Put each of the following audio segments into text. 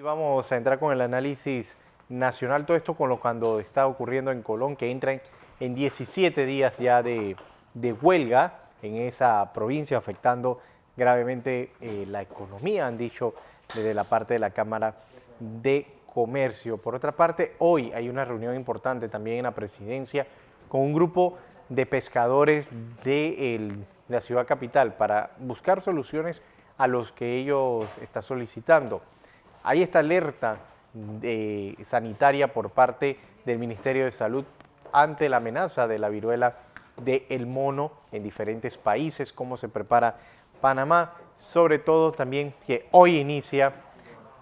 Vamos a entrar con el análisis nacional, todo esto con lo cuando está ocurriendo en Colón, que entran en 17 días ya de huelga en esa provincia, afectando gravemente la economía, han dicho desde la parte de la Cámara de Comercio. Por otra parte, hoy hay una reunión importante también en la presidencia con un grupo de pescadores de la ciudad capital para buscar soluciones a los que ellos están solicitando. Hay esta alerta sanitaria por parte del Ministerio de Salud ante la amenaza de la viruela del mono en diferentes países, cómo se prepara Panamá, sobre todo también que hoy inicia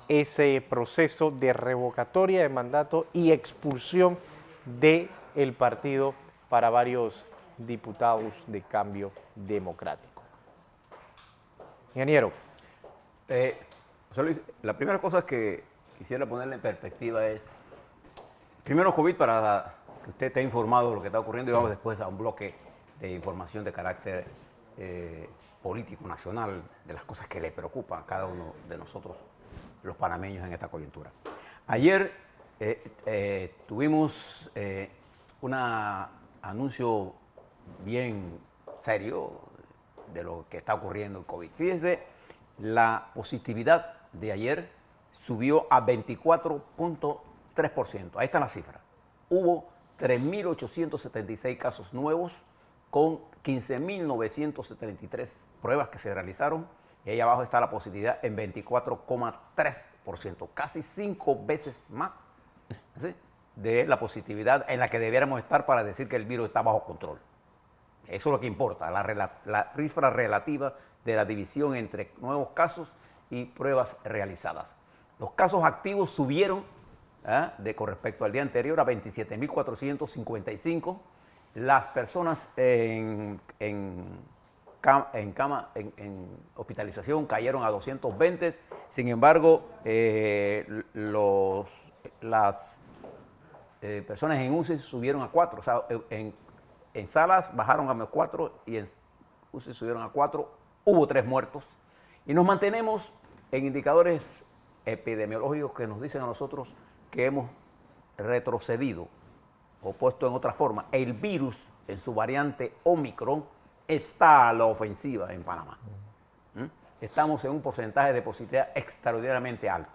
ese proceso de revocatoria de mandato y expulsión del partido para varios diputados de Cambio Democrático. Ingeniero. José Luis, la primera cosa que quisiera ponerle en perspectiva es, primero COVID, para que usted esté informado de lo que está ocurriendo, y vamos después a un bloque de información de carácter político nacional, de las cosas que le preocupan a cada uno de nosotros, los panameños, en esta coyuntura. Ayer tuvimos un anuncio bien serio de lo que está ocurriendo en COVID. Fíjense, la positividad de ayer subió a 24.3%. Ahí está la cifra. Hubo 3.876 casos nuevos con 15.973 pruebas que se realizaron. Y ahí abajo está la positividad en 24.3%, casi 5 veces más, ¿sí?, de la positividad en la que debiéramos estar para decir que el virus está bajo control. Eso es lo que importa, la cifra relativa de la división entre nuevos casos y pruebas realizadas. Los casos activos subieron con respecto al día anterior a 27.455. Las personas en hospitalización cayeron a 220. Sin embargo, las personas en UCI subieron a 4. O sea, en salas bajaron a 4 y en UCI subieron a 4. Hubo 3 muertos. Y nos mantenemos en indicadores epidemiológicos que nos dicen a nosotros que hemos retrocedido, o puesto en otra forma, el virus en su variante Omicron está a la ofensiva en Panamá. Estamos en un porcentaje de positividad extraordinariamente alto.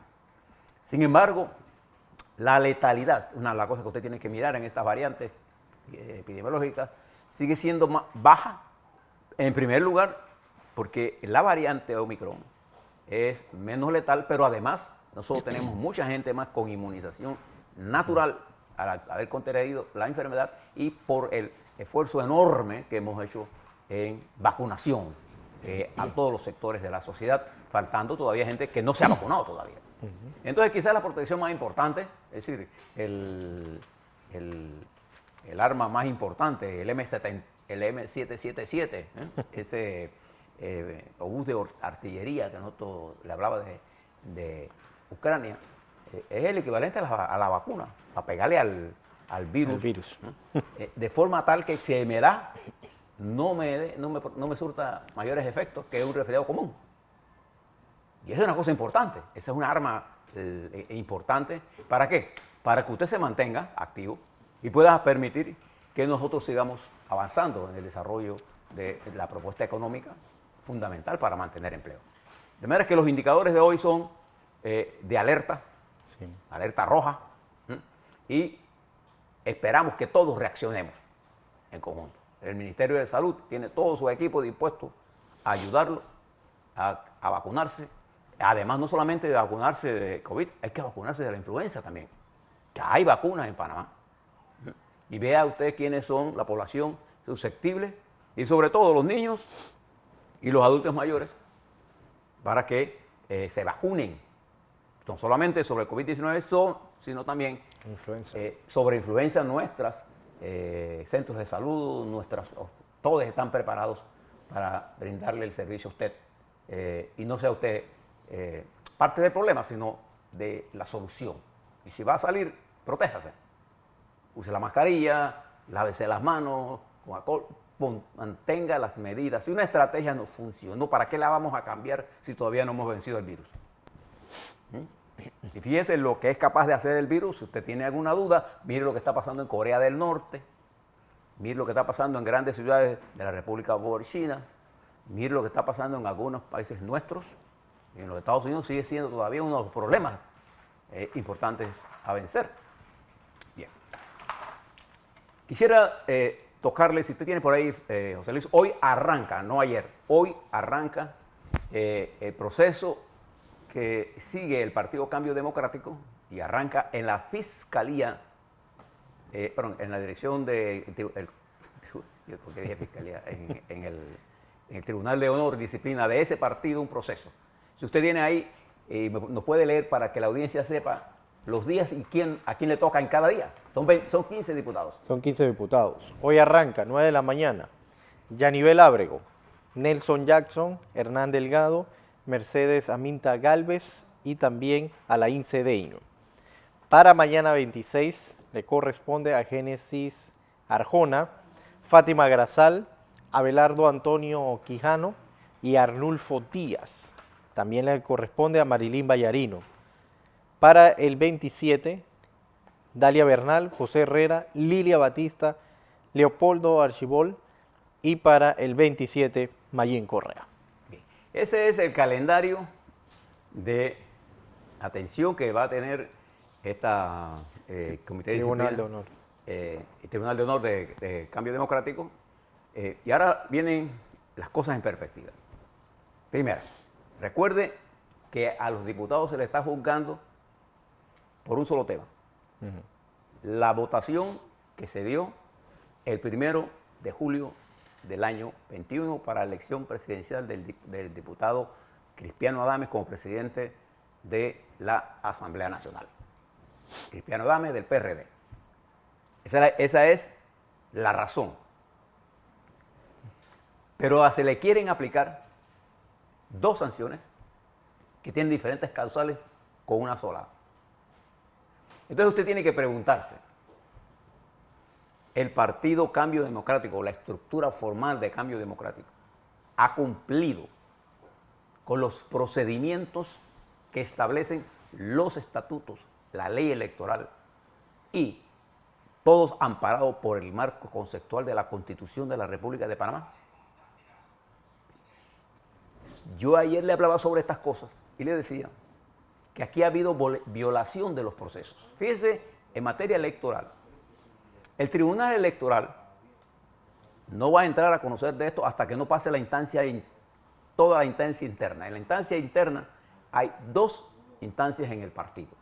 Sin embargo, la letalidad, una de las cosas que usted tiene que mirar en estas variantes epidemiológicas, sigue siendo más baja, en primer lugar, porque la variante Omicron es menos letal, pero además nosotros tenemos mucha gente más con inmunización natural al haber contraído la enfermedad y por el esfuerzo enorme que hemos hecho en vacunación a todos los sectores de la sociedad, faltando todavía gente que no se ha vacunado todavía. Entonces quizás la protección más importante, es decir, el arma más importante, el M777, ese obús de artillería que nosotros le hablaba de Ucrania, es el equivalente a la vacuna, a pegarle al virus. De forma tal que si me da, no me surta mayores efectos que un resfriado común. Y esa es una cosa importante, esa es una arma importante. ¿Para qué? Para que usted se mantenga activo y pueda permitir que nosotros sigamos avanzando en el desarrollo de la propuesta económica fundamental para mantener empleo. De manera que los indicadores de hoy son de alerta, sí, alerta roja, y esperamos que todos reaccionemos en conjunto. El Ministerio de Salud tiene todo su equipo dispuesto a ayudarlo a vacunarse. Además, no solamente de vacunarse de COVID, hay que vacunarse de la influenza también. Ya hay vacunas en Panamá. Y vea usted quiénes son la población susceptible y sobre todo los niños y los adultos mayores para que se vacunen. No solamente sobre el COVID-19, sino también sobre influenza. Nuestros centros de salud, todos están preparados para brindarle el servicio a usted. Y no sea usted parte del problema, sino de la solución. Y si va a salir, protéjase. Use la mascarilla, lávese las manos con alcohol, mantenga las medidas. Si una estrategia no funcionó, ¿para qué la vamos a cambiar si todavía no hemos vencido el virus? Y fíjense lo que es capaz de hacer el virus. Si usted tiene alguna duda, mire lo que está pasando en Corea del Norte, mire lo que está pasando en grandes ciudades de la República Popular China, mire lo que está pasando en algunos países nuestros. Y en los Estados Unidos sigue siendo todavía uno de los problemas importantes a vencer. Bien. Quisiera tocarle, si usted tiene por ahí, José Luis, hoy arranca, no ayer, hoy arranca el proceso que sigue el Partido Cambio Democrático y arranca en la Fiscalía, en la dirección porque dije Fiscalía, en el Tribunal de Honor y Disciplina de ese partido, un proceso. Si usted tiene ahí, nos puede leer para que la audiencia sepa los días y a quién le toca en cada día. Son 15 diputados. Son 15 diputados. Hoy arranca, 9 de la mañana, Yanivel Ábrego, Nelson Jackson, Hernán Delgado, Mercedes Aminta Gálvez y también Alain Cedeño. Para mañana 26 le corresponde a Génesis Arjona, Fátima Grazal, Abelardo Antonio Quijano y Arnulfo Díaz. También le corresponde a Marilín Vallarino. Para el 27, Dalia Bernal, José Herrera, Lilia Batista, Leopoldo Archibol y para el 27, Mayén Correa. Bien. Ese es el calendario de atención que va a tener esta Comité de Tribunal Disciplina, de Honor. el Tribunal de Honor de Cambio Democrático. Y ahora vienen las cosas en perspectiva. Primero, recuerde que a los diputados se les está juzgando por un solo tema. La votación que se dio el 1 de julio del año 21 para la elección presidencial del diputado Cristiano Adames como presidente de la Asamblea Nacional. Cristiano Adames del PRD. Esa es la razón. Pero se le quieren aplicar dos sanciones que tienen diferentes causales con una sola. Entonces usted tiene que preguntarse, ¿el Partido Cambio Democrático, la estructura formal de Cambio Democrático, ha cumplido con los procedimientos que establecen los estatutos, la ley electoral y todos amparados por el marco conceptual de la Constitución de la República de Panamá? Yo ayer le hablaba sobre estas cosas y le decía que aquí ha habido violación de los procesos. Fíjese, en materia electoral, el Tribunal Electoral no va a entrar a conocer de esto hasta que no pase toda la instancia interna. En la instancia interna hay dos instancias en el partido,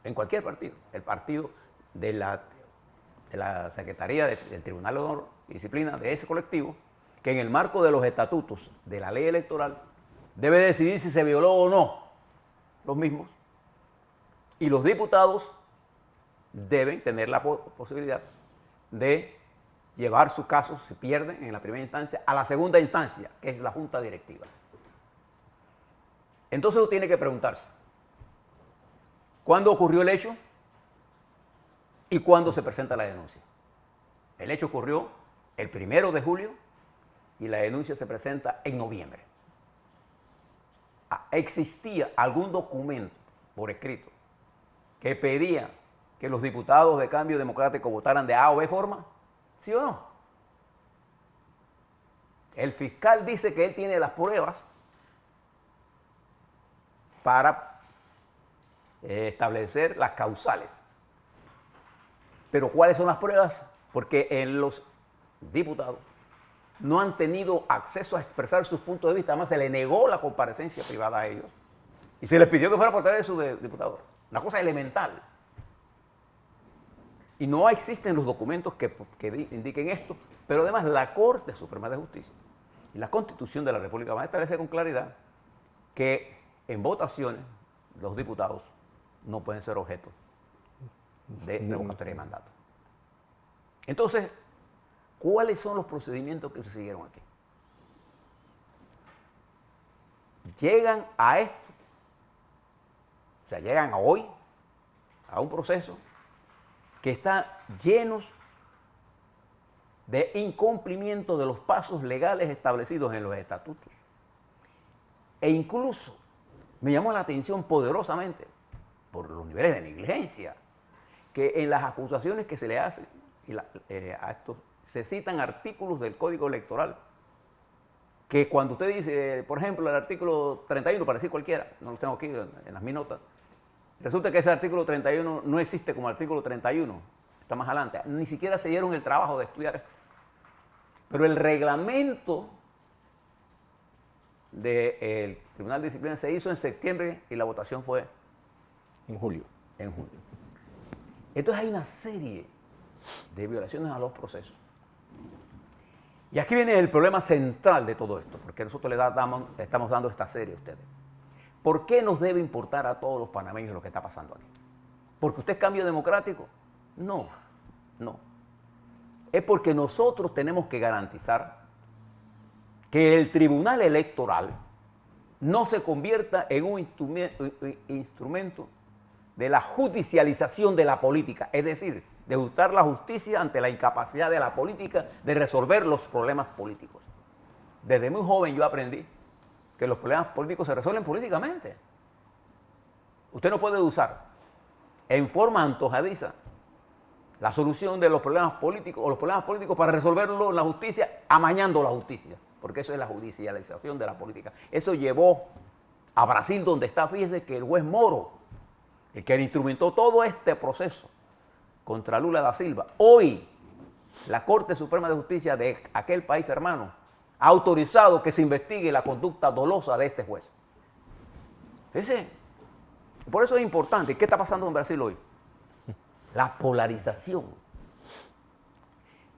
en cualquier partido. El partido de la Secretaría del Tribunal de Honor y Disciplina de ese colectivo, que en el marco de los estatutos de la ley electoral debe decidir si se violó o no los mismos, y los diputados deben tener la posibilidad de llevar su caso, si pierden en la primera instancia, a la segunda instancia, que es la Junta Directiva. Entonces uno tiene que preguntarse, ¿cuándo ocurrió el hecho y cuándo se presenta la denuncia? El hecho ocurrió el 1 de julio y la denuncia se presenta en noviembre. ¿Existía algún documento por escrito que pedía que los diputados de Cambio Democrático votaran de A o B forma? ¿Sí o no? El fiscal dice que él tiene las pruebas para establecer las causales. Pero ¿cuáles son las pruebas? Porque los diputados no han tenido acceso a expresar sus puntos de vista. Además, se le negó la comparecencia privada a ellos. Y se les pidió que fuera por través de su diputado. Una cosa elemental. Y no existen los documentos que indiquen esto. Pero además, la Corte Suprema de Justicia y la Constitución de la República van a establecer con claridad que en votaciones los diputados no pueden ser objeto de revocatoria de mandato. Entonces, ¿cuáles son los procedimientos que se siguieron aquí? Llegan a esto, o sea, llegan a hoy, a un proceso que está lleno de incumplimiento de los pasos legales establecidos en los estatutos. E incluso me llamó la atención poderosamente por los niveles de negligencia, que en las acusaciones que se le hacen a estos, se citan artículos del Código Electoral, que cuando usted dice, por ejemplo, el artículo 31, para decir cualquiera, no lo tengo aquí en las mis notas, resulta que ese artículo 31 no existe como artículo 31, está más adelante, ni siquiera se dieron el trabajo de estudiar esto. Pero el reglamento del Tribunal de Disciplina se hizo en septiembre y la votación fue en julio. En julio. Entonces hay una serie de violaciones a los procesos. Y aquí viene el problema central de todo esto, porque nosotros le estamos dando esta serie a ustedes. ¿Por qué nos debe importar a todos los panameños lo que está pasando aquí? ¿Porque usted es cambio democrático? No, no. Es porque nosotros tenemos que garantizar que el Tribunal Electoral no se convierta en un instrumento de la judicialización de la política, es decir, de buscar la justicia ante la incapacidad de la política de resolver los problemas políticos. Desde muy joven yo aprendí que los problemas políticos se resuelven políticamente. Usted no puede usar en forma antojadiza la solución de los problemas políticos o los problemas políticos para resolverlo en la justicia, amañando la justicia, porque eso es la judicialización de la política. Eso llevó a Brasil, donde está, fíjese que el juez Moro, el que instrumentó todo este proceso contra Lula da Silva, hoy la Corte Suprema de Justicia de aquel país hermano ha autorizado que se investigue la conducta dolosa de este juez. Fíjese, por eso es importante. ¿Qué está pasando en Brasil hoy? La polarización.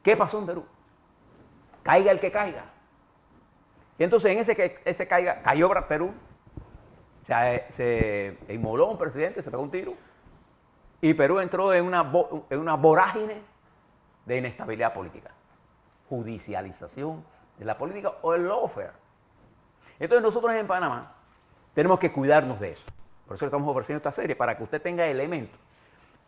¿Qué pasó en Perú? Caiga el que caiga. Y entonces en ese cayó Perú, se inmoló un presidente, se pegó un tiro, y Perú entró en una vorágine de inestabilidad política. Judicialización de la política o el lawfare. Entonces nosotros en Panamá tenemos que cuidarnos de eso. Por eso estamos ofreciendo esta serie, para que usted tenga elementos.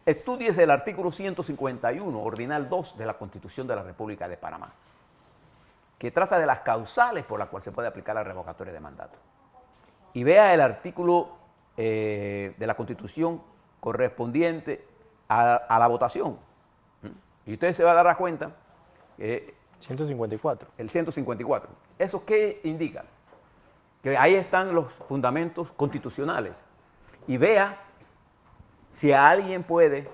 Estúdiese el artículo 151, ordinal 2 de la Constitución de la República de Panamá, que trata de las causales por las cuales se puede aplicar la revocatoria de mandato. Y vea el artículo de la Constitución correspondiente a la votación. Y usted se va a dar cuenta que 154. El 154. ¿Eso qué indica? Que ahí están los fundamentos constitucionales. Y vea si alguien puede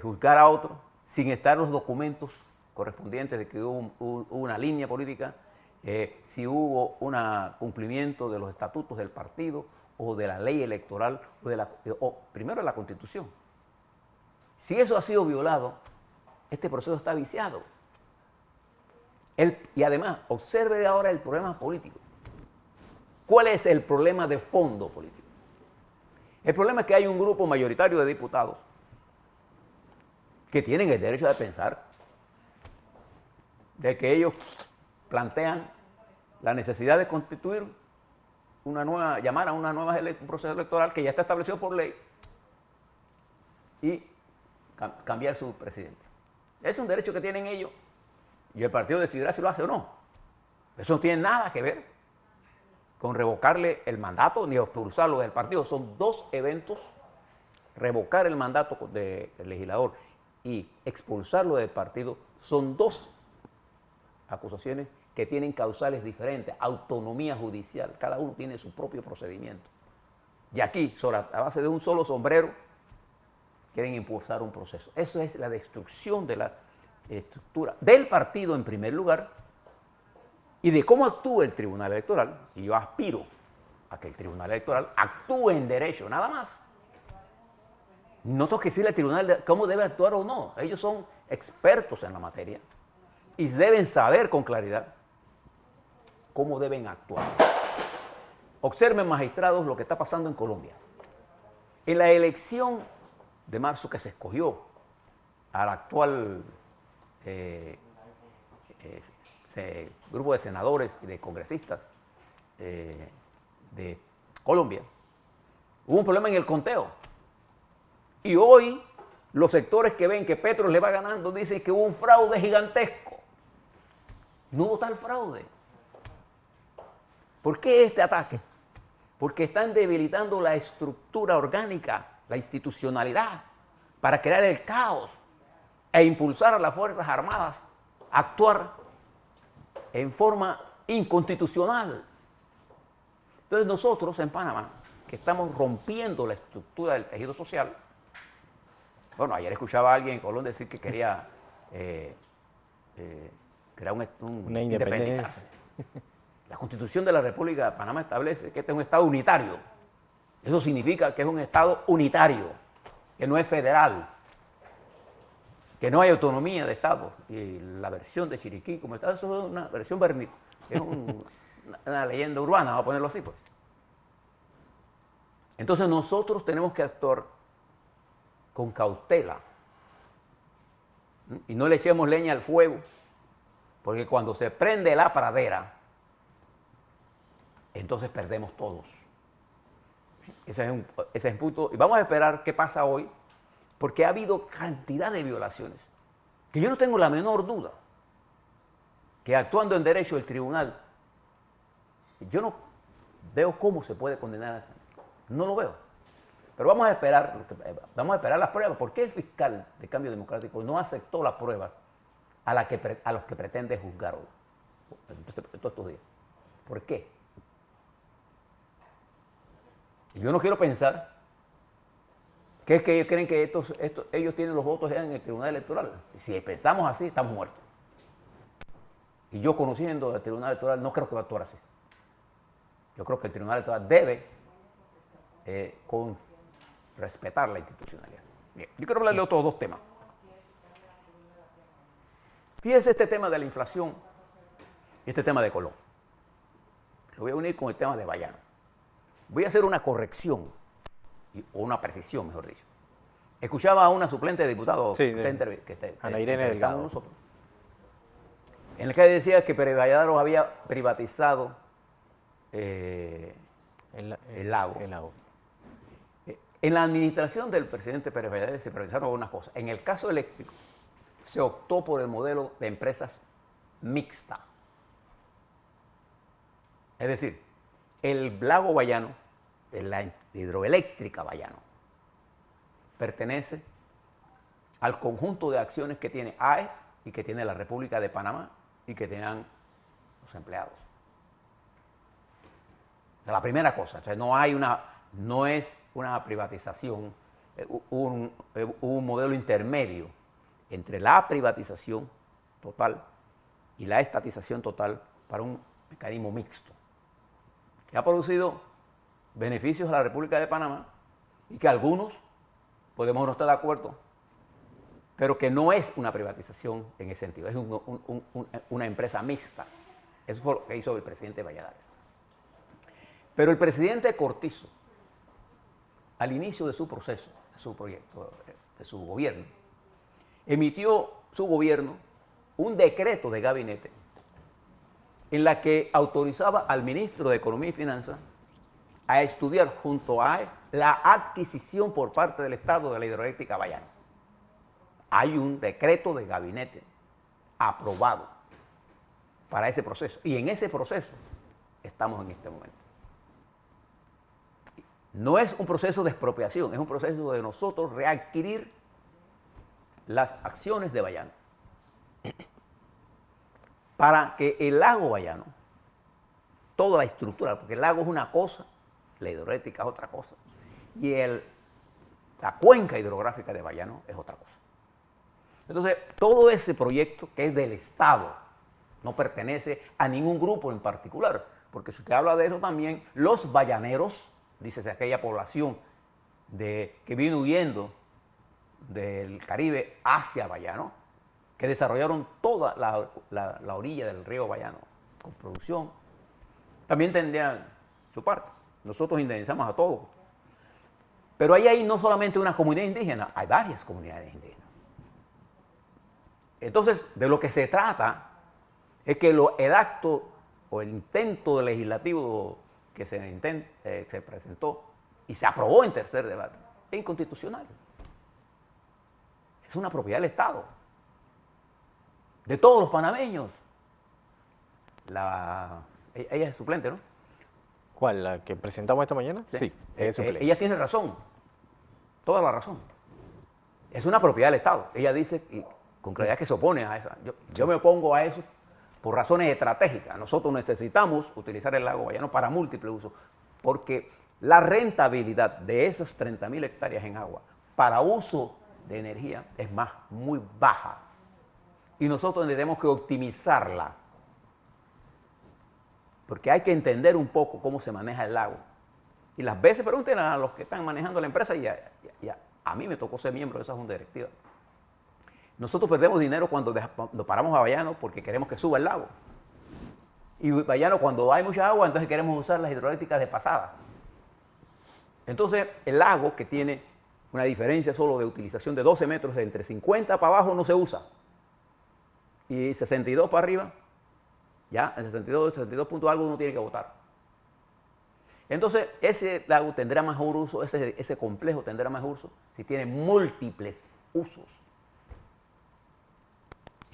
juzgar a otro sin estar los documentos correspondientes de que hubo una línea política, si hubo un cumplimiento de los estatutos del partido o de la ley electoral o primero de la Constitución. Si eso ha sido violado, este proceso está viciado. Y además, observe ahora el problema político. ¿Cuál es el problema de fondo político? El problema es que hay un grupo mayoritario de diputados que tienen el derecho de pensar, de que ellos plantean la necesidad de constituir llamar a un proceso electoral que ya está establecido por ley y cambiar su presidente. Es un derecho que tienen ellos y el partido decidirá si lo hace o no. Eso no tiene nada que ver con revocarle el mandato ni expulsarlo del partido. Son dos eventos: revocar el mandato del legislador y expulsarlo del partido. Son dos acusaciones que tienen causales diferentes, autonomía judicial, cada uno tiene su propio procedimiento. Y aquí, a base de un solo sombrero, quieren impulsar un proceso. Eso es la destrucción de la estructura del partido en primer lugar y de cómo actúa el Tribunal Electoral. Y yo aspiro a que el Tribunal Electoral actúe en derecho, nada más. No tengo que decirle al Tribunal cómo debe actuar o no. Ellos son expertos en la materia y deben saber con claridad cómo deben actuar. Observen, magistrados, lo que está pasando en Colombia. En la elección de marzo que se escogió al actual grupo de senadores y de congresistas de Colombia, hubo un problema en el conteo. Y hoy los sectores que ven que Petro le va ganando dicen que hubo un fraude gigantesco. No hubo tal fraude. ¿Por qué este ataque? porque están debilitando la estructura orgánica, la institucionalidad, para crear el caos e impulsar a las Fuerzas Armadas a actuar en forma inconstitucional. Entonces nosotros en Panamá, que estamos rompiendo la estructura del tejido social, bueno, ayer escuchaba a alguien en Colón decir que quería crear una independencia. La Constitución de la República de Panamá establece que este es un Estado unitario. Eso significa que es un Estado unitario, que no es federal, que no hay autonomía de Estado. Y la versión de Chiriquí como Estado, eso es una versión es una leyenda urbana, vamos a ponerlo así, pues. Entonces nosotros tenemos que actuar con cautela y no le echemos leña al fuego, porque cuando se prende la pradera, entonces perdemos todos. Ese es un punto. Y vamos a esperar qué pasa hoy, porque ha habido cantidad de violaciones, que yo no tengo la menor duda que actuando en derecho el tribunal, yo no veo cómo se puede condenar, no lo veo. Pero vamos a esperar las pruebas. ¿Por qué el fiscal de Cambio Democrático no aceptó las pruebas a los que pretende juzgar hoy, todos estos días? ¿Por qué? Y yo no quiero pensar que es que ellos creen que ellos tienen los votos ya en el Tribunal Electoral. Si pensamos así, estamos muertos. Y yo, conociendo al Tribunal Electoral, no creo que va a actuar así. Yo creo que el Tribunal Electoral debe respetar la institucionalidad. Bien, yo quiero hablarle de otros dos temas. Fíjese este tema de la inflación y este tema de Colón. Lo voy a unir con el tema de Bayano. Voy a hacer una corrección, o una precisión, mejor dicho. Escuchaba a una suplente de diputado Ana Irene Delgado, nosotros, en el que decía que Pérez Valladares había privatizado el lago. En la administración del presidente Pérez Valladares se privatizaron algunas cosas. En el caso eléctrico, se optó por el modelo de empresas mixta. Es decir, el lago Bayano, la hidroeléctrica Bayano, pertenece al conjunto de acciones que tiene AES y que tiene la República de Panamá y que tienen los empleados. La primera cosa, o sea, no es una privatización, un modelo intermedio entre la privatización total y la estatización total para un mecanismo mixto, que ha producido beneficios a la República de Panamá y que algunos podemos no estar de acuerdo, pero que no es una privatización en ese sentido, es una empresa mixta. Eso fue lo que hizo el presidente Valladares. Pero el presidente Cortizo, al inicio de su proceso, de su proyecto, de su gobierno, emitió su gobierno un decreto de gabinete en la que autorizaba al ministro de Economía y Finanzas a estudiar junto a AES la adquisición por parte del Estado de la hidroeléctrica Bayano. Hay un decreto de gabinete aprobado para ese proceso. Y en ese proceso estamos en este momento. No es un proceso de expropiación, es un proceso de nosotros readquirir las acciones de Bayano para que el lago Bayano, toda la estructura, porque el lago es una cosa, la hidroeléctrica es otra cosa, y la cuenca hidrográfica de Bayano es otra cosa. Entonces, todo ese proyecto que es del Estado, no pertenece a ningún grupo en particular, porque si usted habla de eso también, los bayaneros, dícese aquella población que vino huyendo del Caribe hacia Bayano, que desarrollaron toda la orilla del río Bayano con producción, también tendrían su parte. Nosotros indemnizamos a todos. Pero ahí hay no solamente una comunidad indígena, hay varias comunidades indígenas. Entonces, de lo que se trata es que el acto o el intento legislativo que se presentó y se aprobó en tercer debate es inconstitucional. Es una propiedad del Estado, de todos los panameños. Ella es suplente, ¿no? ¿Cuál? ¿La que presentamos esta mañana? Sí, es su play. Ella tiene razón, toda la razón. Es una propiedad del Estado. Ella dice, y con claridad, que se opone a esa. Yo me opongo a eso por razones estratégicas. Nosotros necesitamos utilizar el lago Bayano para múltiples usos, porque la rentabilidad de esas 30.000 hectáreas en agua para uso de energía es muy baja. Y nosotros tenemos que optimizarla, porque hay que entender un poco cómo se maneja el lago. Y las veces pregunten a los que están manejando la empresa, y a mí me tocó ser miembro de esa junta directiva. Nosotros perdemos dinero cuando paramos a Bayano porque queremos que suba el lago. Y Bayano, cuando hay mucha agua, entonces queremos usar las hidroeléctricas de pasada. Entonces, el lago, que tiene una diferencia solo de utilización de 12 metros, entre 50 para abajo no se usa. Y 62 para arriba, ya, en 62 puntos algo uno tiene que votar. Entonces, ese lago tendrá mejor uso, ese complejo tendrá mejor uso si tiene múltiples usos.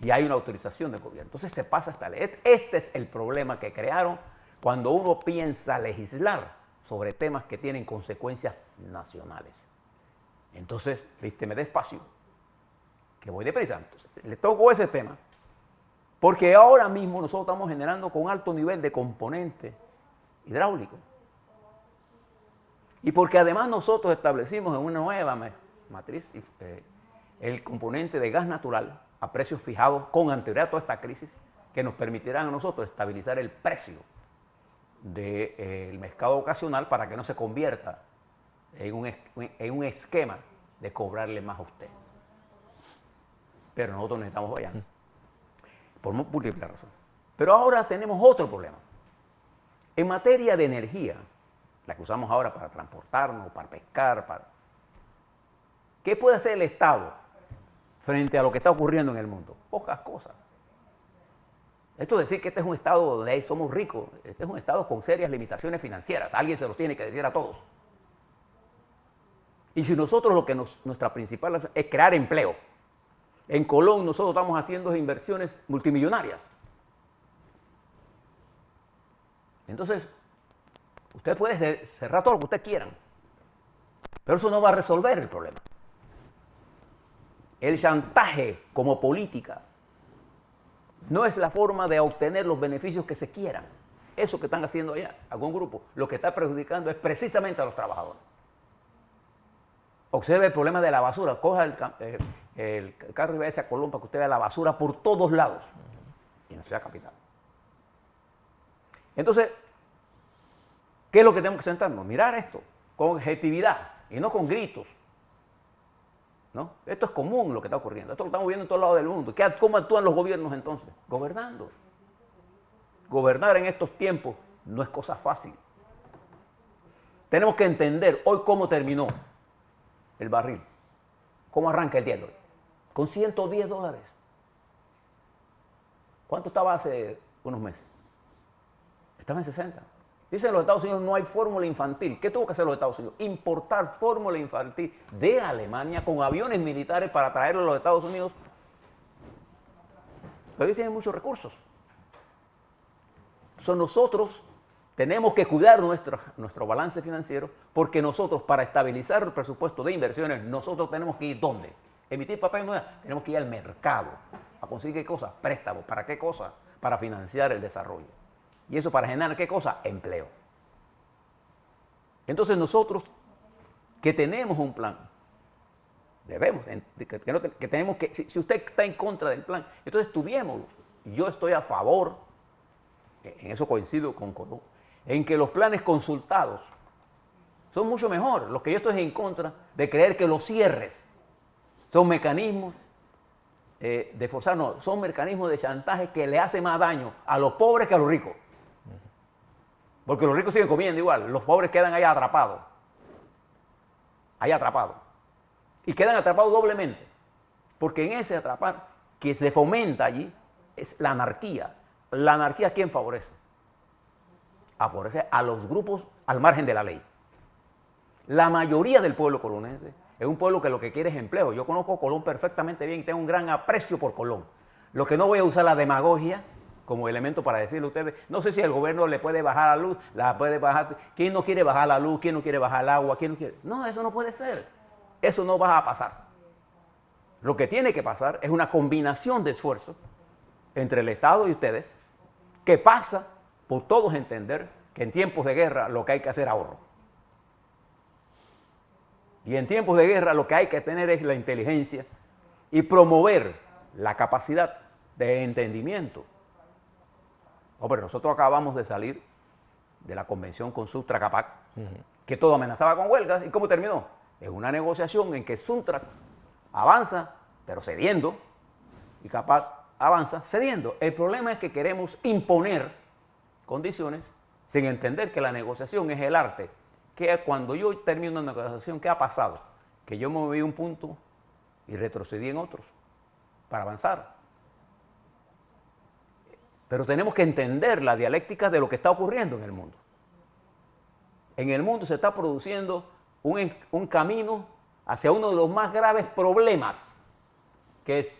Y hay una autorización del gobierno. Entonces se pasa esta ley. Este es el problema que crearon cuando uno piensa legislar sobre temas que tienen consecuencias nacionales. Entonces, vísteme despacio, que voy deprisa. Entonces, le toco ese tema, porque ahora mismo nosotros estamos generando con alto nivel de componente hidráulico. Y porque además nosotros establecimos en una nueva matriz el componente de gas natural a precios fijados con anterioridad a toda esta crisis, que nos permitirán a nosotros estabilizar el precio del mercado ocasional para que no se convierta en un esquema de cobrarle más a usted. Pero nosotros necesitamos Bayano, por múltiples razones. Pero ahora tenemos otro problema. En materia de energía, la que usamos ahora para transportarnos, para pescar, ¿qué puede hacer el Estado frente a lo que está ocurriendo en el mundo? Pocas cosas. Esto es decir que este es un Estado donde somos ricos, este es un Estado con serias limitaciones financieras. Alguien se los tiene que decir a todos. Y si nosotros nuestra principal es crear empleo. En Colón nosotros estamos haciendo inversiones multimillonarias. Entonces, usted puede cerrar todo lo que usted quiera, pero eso no va a resolver el problema. El chantaje como política no es la forma de obtener los beneficios que se quieran. Eso que están haciendo allá, algún grupo, lo que está perjudicando es precisamente a los trabajadores. Observe el problema de la basura. Coja el carro y vaya a Colón para que usted vea la basura por todos lados, en la ciudad capital. Entonces, ¿qué es lo que tenemos que sentarnos? Mirar esto con objetividad y no con gritos. ¿No? Esto es común lo que está ocurriendo. Esto lo estamos viendo en todos lados del mundo. ¿Cómo actúan los gobiernos entonces? Gobernando. Gobernar en estos tiempos no es cosa fácil. Tenemos que entender hoy cómo terminó el barril. ¿Cómo arranca el día de hoy? Con $110. ¿Cuánto estaba hace unos meses? Estaba en 60. Dicen los Estados Unidos no hay fórmula infantil. ¿Qué tuvo que hacer los Estados Unidos? Importar fórmula infantil de Alemania con aviones militares para traerlo a los Estados Unidos. Pero ellos tienen muchos recursos. Entonces nosotros tenemos que cuidar nuestro balance financiero, porque nosotros, para estabilizar el presupuesto de inversiones, nosotros tenemos que ir ¿dónde? Emitir papel moneda. Tenemos que ir al mercado a conseguir ¿qué cosa? Préstamos. ¿Para qué cosa? Para financiar el desarrollo. ¿Y eso para generar qué cosa? Empleo. Entonces nosotros, que tenemos un plan, si usted está en contra del plan, entonces estudiémoslo. Yo estoy a favor, en eso coincido con Colón, en que los planes consultados son mucho mejor. Lo que yo estoy en contra de creer que los cierres son mecanismos de forzar, no, son mecanismos de chantaje que le hacen más daño a los pobres que a los ricos. Porque los ricos siguen comiendo igual, los pobres quedan ahí atrapados. Ahí atrapados. Y quedan atrapados doblemente. Porque en ese atrapar que se fomenta allí es la anarquía. ¿La anarquía a quién favorece? Favorece a los grupos al margen de la ley. La mayoría del pueblo colonense es un pueblo que lo que quiere es empleo. Yo conozco Colón perfectamente bien y tengo un gran aprecio por Colón. Lo que no voy a usar la demagogia como elemento para decirle a ustedes, no sé si el gobierno le puede bajar la luz, la puede bajar, ¿quién no quiere bajar la luz? ¿Quién no quiere bajar el agua? ¿Quién no quiere? No, eso no puede ser. Eso no va a pasar. Lo que tiene que pasar es una combinación de esfuerzos entre el Estado y ustedes, que pasa por todos entender que en tiempos de guerra lo que hay que hacer es ahorro. Y en tiempos de guerra lo que hay que tener es la inteligencia y promover la capacidad de entendimiento. Hombre, nosotros acabamos de salir de la convención con Suntra-Capac, que todo amenazaba con huelgas. ¿Y cómo terminó? Es una negociación en que Suntra avanza, pero cediendo, y Capac avanza cediendo. El problema es que queremos imponer condiciones sin entender que la negociación es el arte. Que cuando yo termino una negociación, ¿qué ha pasado? Que yo me moví un punto y retrocedí en otros para avanzar. Pero tenemos que entender la dialéctica de lo que está ocurriendo en el mundo. En el mundo se está produciendo un camino hacia uno de los más graves problemas, que es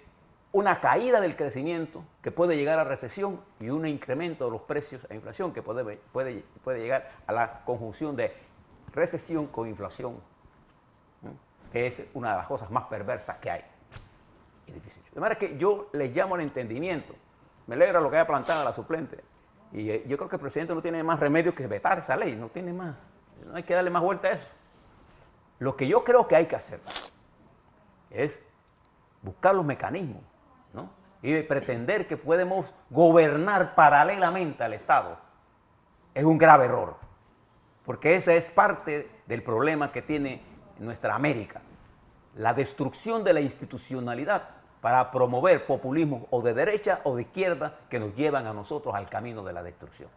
una caída del crecimiento que puede llegar a recesión y un incremento de los precios e inflación que puede llegar a la conjunción de recesión con inflación, que es una de las cosas más perversas que hay. Y difícil. De manera que yo les llamo al entendimiento. Me alegra lo que haya planteado la suplente. Y yo creo que el presidente no tiene más remedio que vetar esa ley, no tiene más. No hay que darle más vuelta a eso. Lo que yo creo que hay que hacer es buscar los mecanismos, ¿no? Y pretender que podemos gobernar paralelamente al Estado es un grave error, porque esa es parte del problema que tiene nuestra América, la destrucción de la institucionalidad para promover populismo o de derecha o de izquierda que nos llevan a nosotros al camino de la destrucción.